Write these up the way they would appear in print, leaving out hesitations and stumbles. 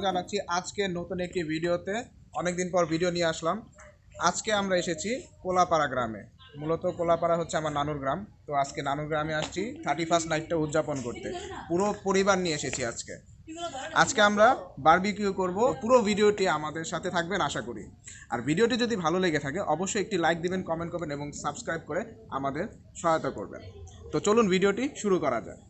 জানাচ্ছি আজকে নতুন একটি ভিডিওতে। অনেকদিন পর ভিডিও নিয়ে আসলাম। আজকে আমরা এসেছি কোলাপাড়া গ্রামে। মূলত কোলাপাড়া হচ্ছে আমার নানুর গ্রাম। তো আজকে নানুর গ্রামে আসছি 31st নাইটটা উদযাপন করতে। পুরো পরিবার নিয়ে এসেছি আজকে আমরা বারবিকিউ করব। পুরো ভিডিওটি আমাদের সাথে থাকবেন আশা করি। আর ভিডিওটি যদি ভালো লেগে থাকে অবশ্যই একটি লাইক দিবেন, কমেন্ট করবেন এবং সাবস্ক্রাইব করে আমাদের সহায়তা করবেন। তো চলুন ভিডিওটি শুরু করা যায়।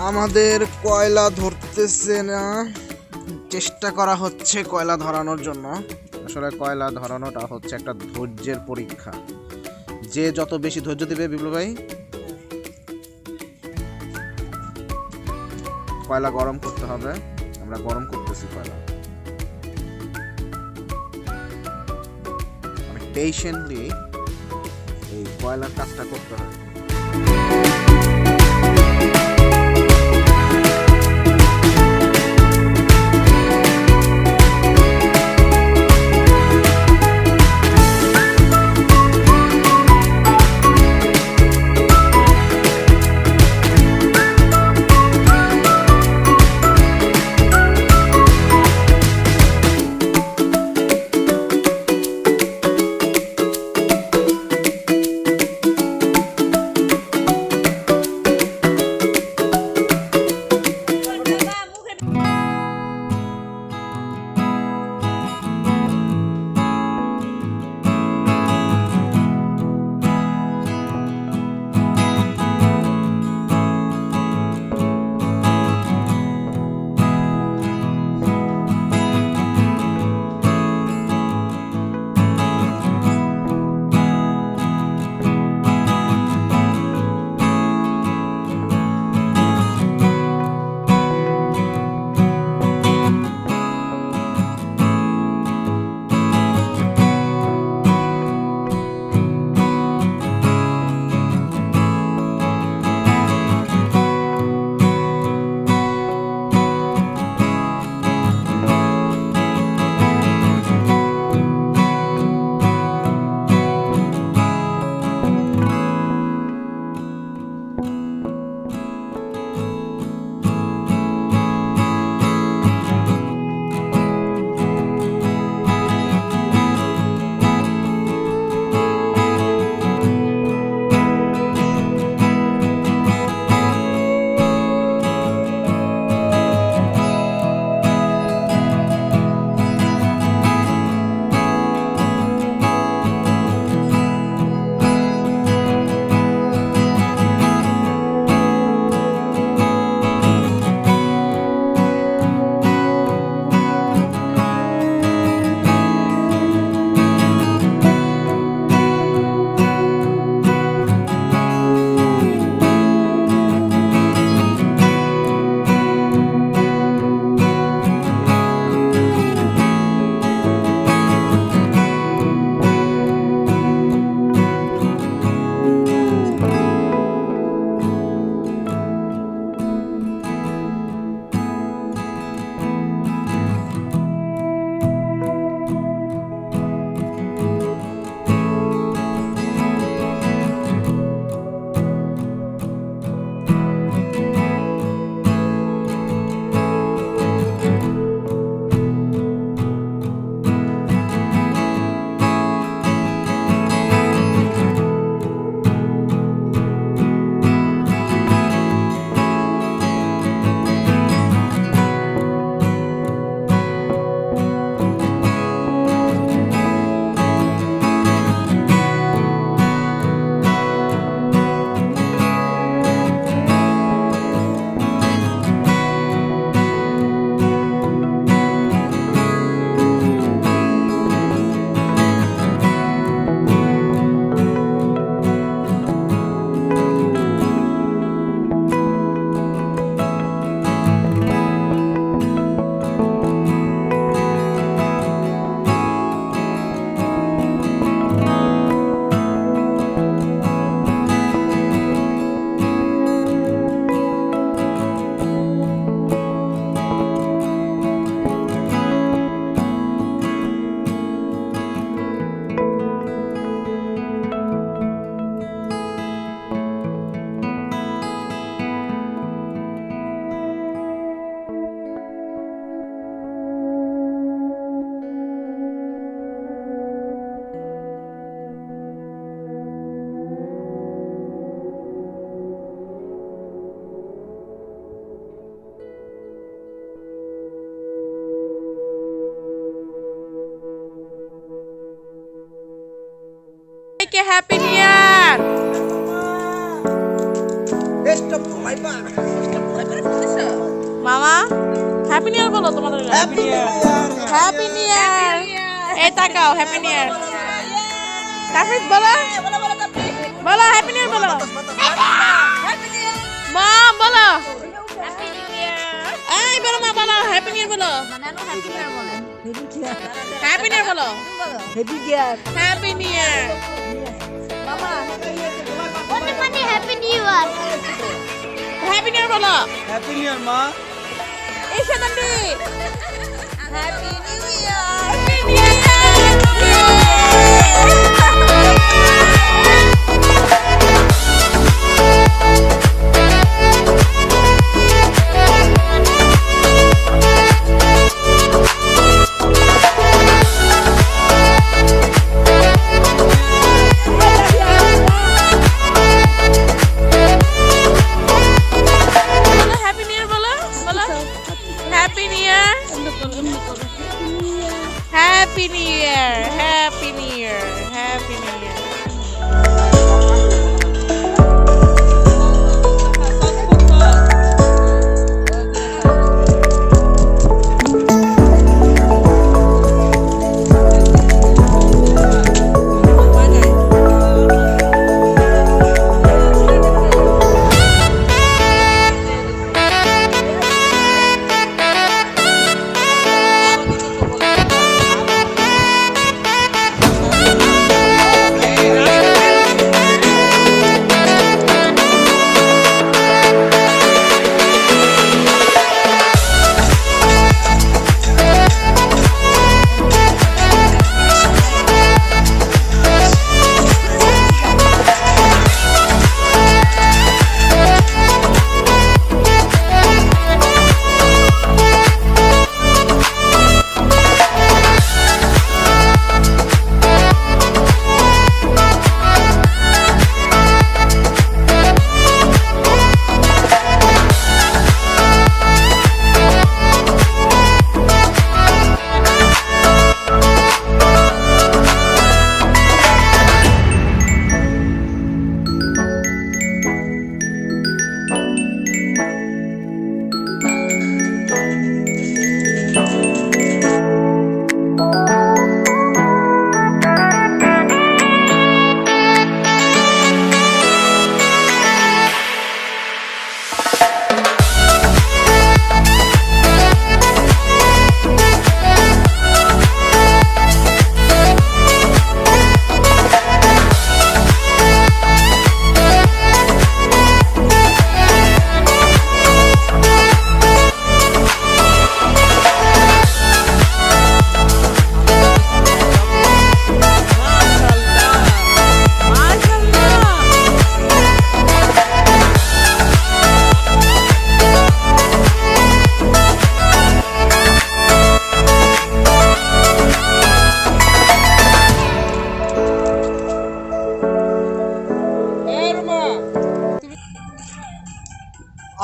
আমাদের কয়লা ধরতেছে না, চেষ্টা করা হচ্ছে কয়লা ধরানোর জন্য। আসলে কয়লা ধরানোটা হচ্ছে একটা ধৈর্যের পরীক্ষা। যে যত বেশি ধৈর্য দিবে, বিপ্লব ভাই, কয়লা গরম করতে হবে। আমরা গরম করতেছি কয়লা, অনেক পেশেন্টলি এই কয়লার কাজটা করতে হয়। Happy new year. মামা হ্যাপি নিউ ইয়ার বলো তোমাদের। Happy new year, happy new year. এই তাকাও, হ্যাপি নিউ ইয়ার। কাফিজ বলো, বলো হ্যাপি নিউ ইয়ার বলো। মা বলো হ্যাপি নিউ ইয়ার। এই বলো মা, বলো হ্যাপি নিউ ইয়ার বলো। হ্যাপি নিউ ইয়ার বলো, হ্যাপি নিউ ইয়ার বলো, happy new year, happy new year. মামা বলতে মানে happy new year, happy new year বলো। হ্যাপি নিউ ইয়ার মা। এই শতাব্দী happy new year, happy new year. Happy New Year! Happy New Year! Happy New Year! Happy New Year!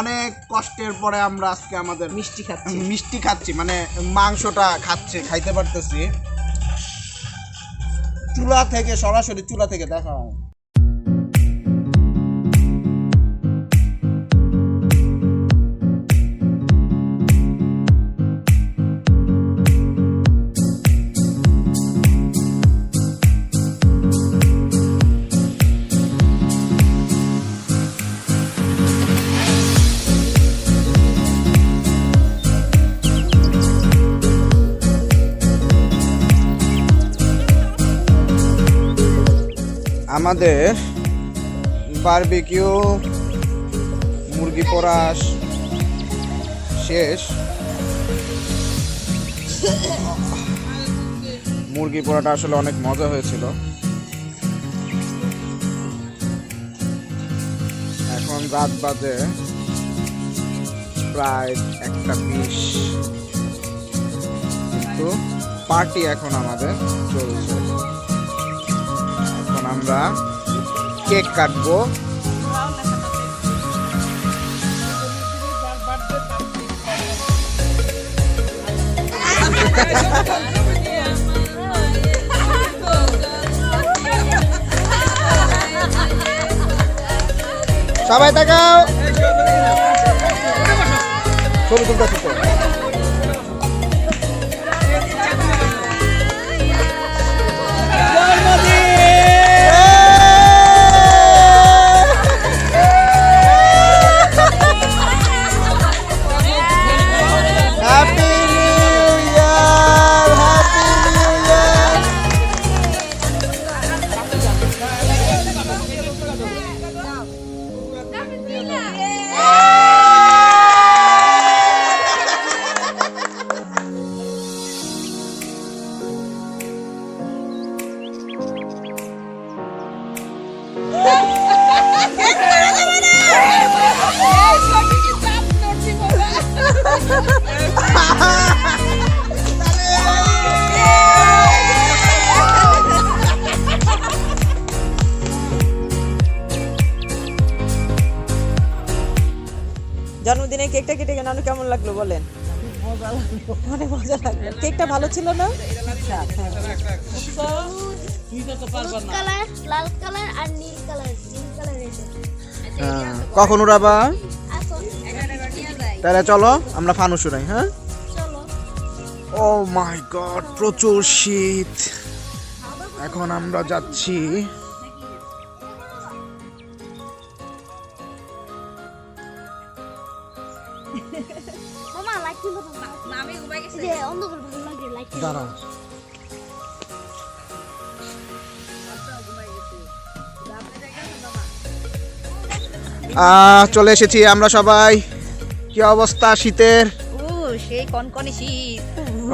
অনেক কষ্টের পরে আমরা আজকে আমাদের মিষ্টি খাচ্ছি, মানে মাংসটা খাইতে পারতেছি চুলা থেকে, সরাসরি চুলা থেকে দেখা হয়। আমাদের বারবিকিউ মুরগি পোড়া শেষ। মুরগি পোড়াটা আসলে অনেক মজা হয়েছিল। এখন রাত বাজে প্রায় 1:20, কিন্তু পার্টি এখন আমাদের চলছে। এখন আমরা কেক কাটবো। সবাই তাকাও ছবি তুলতেছি তো জন্মদিনে কেকটা কেটে নানু কেমন লাগলো বলেন? অনেক মজা লাগলো। কেকটা ভালো ছিল না? কালার লাল কালার আর নীল কালার কখন উড়াবা? এখন তাহলে চলো আমরা ফানুস উড়াই। হ্যাঁ চলো ও মাই গড প্রচুর শীত। এখন আমরা যাচ্ছি মামা লাইট দিল না আমি ঘুমাই গেছি যে অন্ধকার ভালো লাগে লাইট দাঁড়াও চলে এসেছি আমরা সবাই। কি অবস্থা শীতের? ও সেই কনকনে শীত।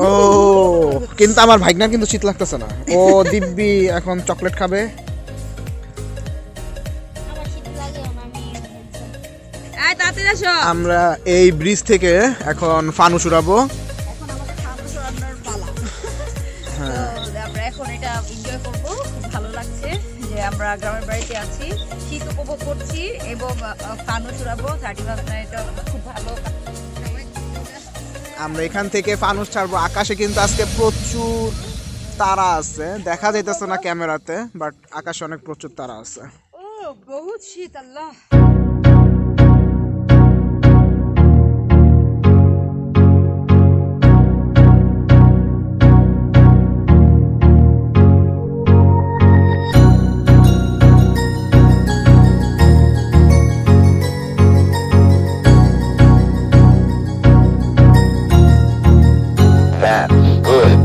ও কিন্তু আমার ভাইগনার কিন্তু শীত লাগতেছে না। ও দিব্যি এখন চকলেট খাবে। আমার শীত লাগে না আমি এই তাড়াতাড়ি আসো। আমরা এই ব্রিজ থেকে এখন ফানুস উড়াবো। এখন আমাদের ফানুস উড়ানোর পালা। হ্যাঁ তো আমরা এখন এটা এনজয় করব। খুব ভালো লাগছে যে আমরা গ্রামের বাড়িতে আছি, শীত উপভোগ করছি এবং ফানুস উড়াবো। 31st নাইট খুব ভালো। আমরা এখান থেকে ফানুস ছাড়বো। আকাশে কিন্তু আজকে প্রচুর তারা আছে, দেখা যাইতেছে না ক্যামেরাতে, বাট আকাশে অনেক প্রচুর তারা আছে। ও বহুত শীত আল্লাহ। That's good.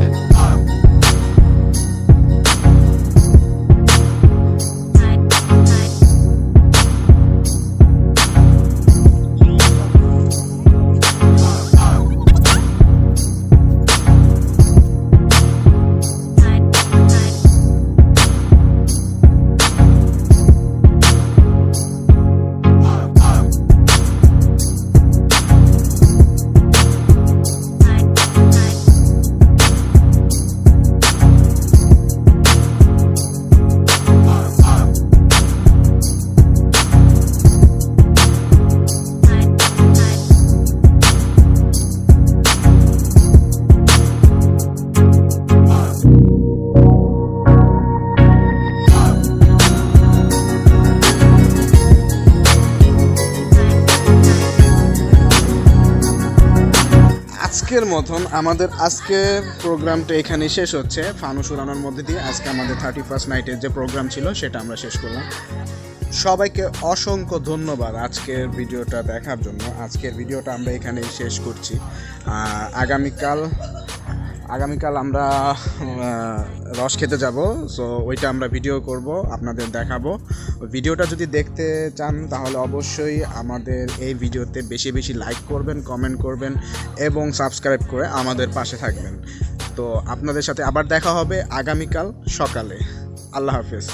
আজকের মতন আমাদের আজকের প্রোগ্রামটা এখানেই শেষ হচ্ছে। ফানুস উড়ানোর মধ্যে দিয়ে আজকে আমাদের 31st নাইটের যে প্রোগ্রাম ছিল সেটা আমরা শেষ করলাম। সবাইকে অসংখ্য ধন্যবাদ আজকের ভিডিওটা দেখার জন্য। আজকের ভিডিওটা আমরা এখানেই শেষ করছি। আগামীকাল আমরা রস খেতে যাব, সো ওইটা আমরা ভিডিও করব, আপনাদের দেখাবো। ভিডিওটা যদি দেখতে চান তাহলে অবশ্যই আমাদের এই ভিডিওতে বেশি বেশি লাইক করবেন, কমেন্ট করবেন এবং সাবস্ক্রাইব করে আমাদের পাশে থাকবেন। তো আপনাদের সাথে আবার দেখা হবে আগামীকাল সকালে। আল্লাহ হাফেজ।